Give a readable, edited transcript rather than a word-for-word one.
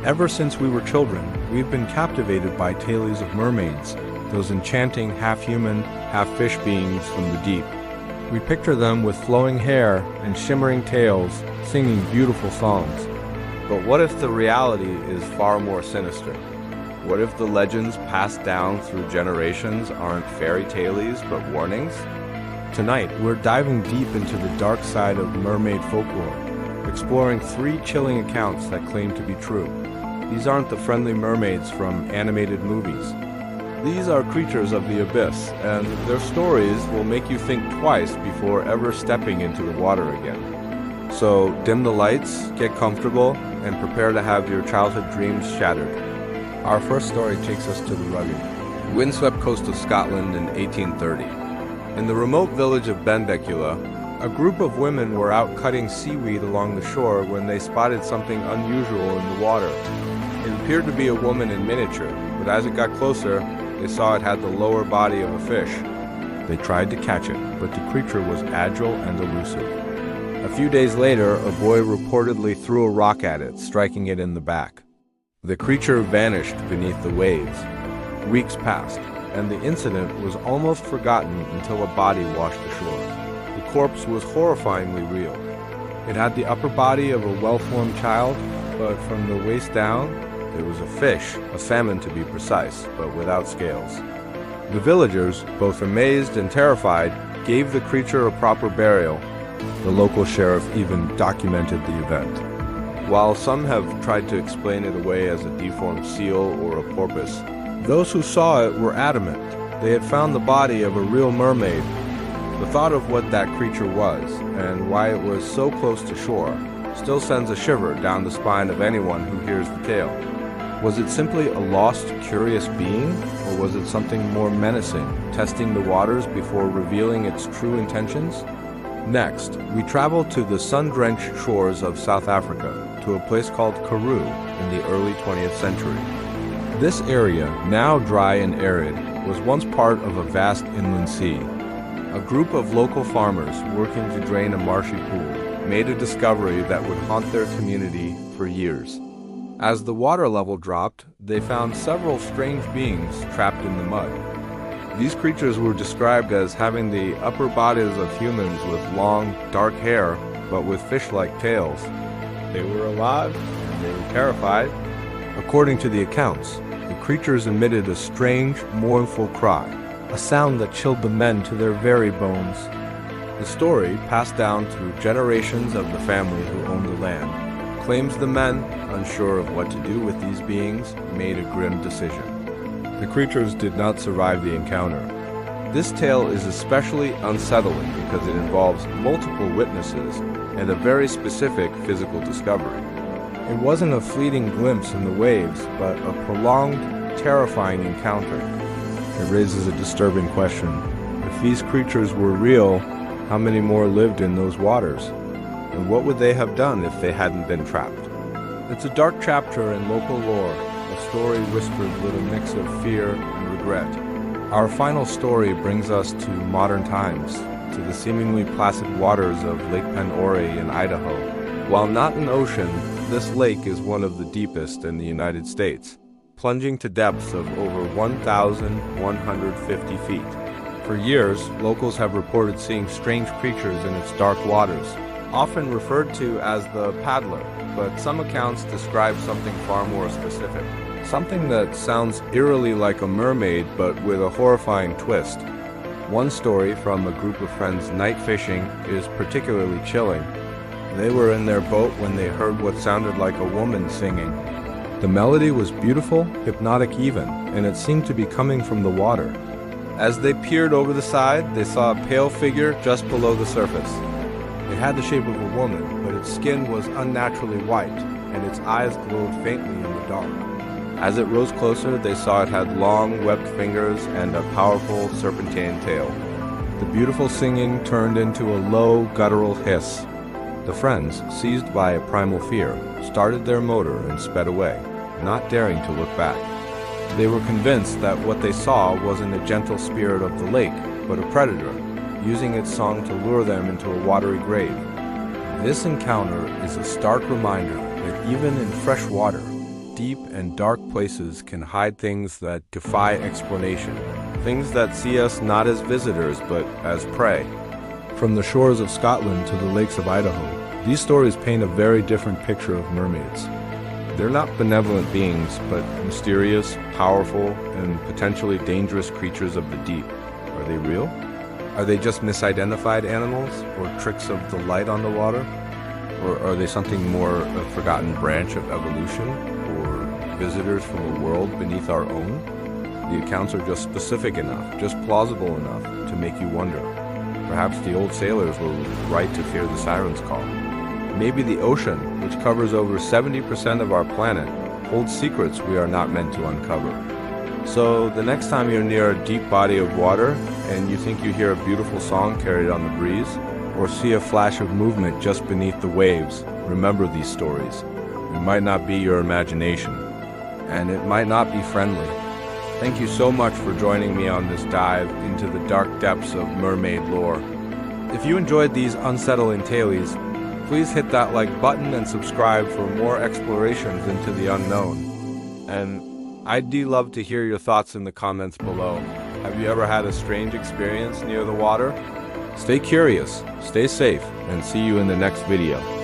Ever since we were children, we've been captivated by tales of mermaids, those enchanting half-human, half-fish beings from the deep. We picture them with flowing hair and shimmering tails, singing beautiful songs. But what if the reality is far more sinister? What if the legends passed down through generations aren't fairy tales but warnings? Tonight, we're diving deep into the dark side of mermaid folklore, exploring 3 chilling accounts that claim to be true. These aren't the friendly mermaids from animated movies. These are creatures of the abyss, and their stories will make you think twice before ever stepping into the water again. So dim the lights, get comfortable, and prepare to have your childhood dreams shattered. Our first story takes us to the rugged, windswept coast of Scotland in 1830. In the remote village of Benbecula, a group of women were out cutting seaweed along the shore when they spotted something unusual in the water. It appeared to be a woman in miniature, but as it got closer, they saw it had the lower body of a fish. They tried to catch it, but the creature was agile and elusive. A few days later, a boy reportedly threw a rock at it, striking it in the back. The creature vanished beneath the waves. Weeks passed, and the incident was almost forgotten until a body washed ashore. The corpse was horrifyingly real. It had the upper body of a well-formed child, but from the waist down, there was a fish, a salmon to be precise, but without scales. The villagers, both amazed and terrified, gave the creature a proper burial. The local sheriff even documented the event. While some have tried to explain it away as a deformed seal or a porpoise, those who saw it were adamant. They had found the body of a real mermaid. The thought of what that creature was, and why it was so close to shore, still sends a shiver down the spine of anyone who hears the tale. Was it simply a lost, curious being, or was it something more menacing, testing the waters before revealing its true intentions? Next, we travel to the sun-drenched shores of South Africa, to a place called Karoo in the early 20th century. This area, now dry and arid, was once part of a vast inland sea. A group of local farmers working to drain a marshy pool made a discovery that would haunt their community for years. As the water level dropped, they found several strange beings trapped in the mud. These creatures were described as having the upper bodies of humans with long, dark hair, but with fish-like tails. They were alive, and they were terrified. According to the accounts, the creatures emitted a strange, mournful cry, a sound that chilled the men to their very bones. The story, passed down through generations of the family who owned the land, claims the men, unsure of what to do with these beings, made a grim decision. The creatures did not survive the encounter. This tale is especially unsettling because it involves multiple witnesses and a very specific physical discovery. It wasn't a fleeting glimpse in the waves, but a prolonged, terrifying encounter. It raises a disturbing question. If these creatures were real, how many more lived in those waters? And what would they have done if they hadn't been trapped? It's a dark chapter in local lore, a story whispered with a mix of fear and regret. Our final story brings us to modern times, to the seemingly placid waters of Lake Penore in Idaho. While not an ocean, this lake is one of the deepest in the United States, plunging to depths of over 1,150 feet. For years, locals have reported seeing strange creatures in its dark waters, often referred to as the paddler, but some accounts describe something far more specific. Something that sounds eerily like a mermaid, but with a horrifying twist. One story from a group of friends night fishing is particularly chilling. They were in their boat when they heard what sounded like a woman singing. The melody was beautiful, hypnotic even, and it seemed to be coming from the water. As they peered over the side, they saw a pale figure just below the surface. It had the shape of a woman, but its skin was unnaturally white, and its eyes glowed faintly in the dark. As it rose closer, they saw it had long, webbed fingers and a powerful serpentine tail. The beautiful singing turned into a low, guttural hiss. The friends, seized by a primal fear, started their motor and sped away, not daring to look back. They were convinced that what they saw wasn't a gentle spirit of the lake, but a predator, using its song to lure them into a watery grave. This encounter is a stark reminder that even in fresh water, deep and dark places can hide things that defy explanation, things that see us not as visitors but as prey. From the shores of Scotland to the lakes of Idaho, these stories paint a very different picture of mermaids. They're not benevolent beings, but mysterious, powerful, and potentially dangerous creatures of the deep. Are they real? Are they just misidentified animals, or tricks of the light on the water? Or are they something more, a forgotten branch of evolution, or visitors from a world beneath our own? The accounts are just specific enough, just plausible enough to make you wonder. Perhaps the old sailors were right to fear the siren's call. Maybe the ocean, which covers over 70% of our planet, holds secrets we are not meant to uncover. So the next time you're near a deep body of water and you think you hear a beautiful song carried on the breeze, or see a flash of movement just beneath the waves, remember these stories. It might not be your imagination, and it might not be friendly. Thank you so much for joining me on this dive into the dark depths of mermaid lore. If you enjoyed these unsettling tales, please hit that like button and subscribe for more explorations into the unknown. And I'd love to hear your thoughts in the comments below. Have you ever had a strange experience near the water? Stay curious, stay safe, and see you in the next video.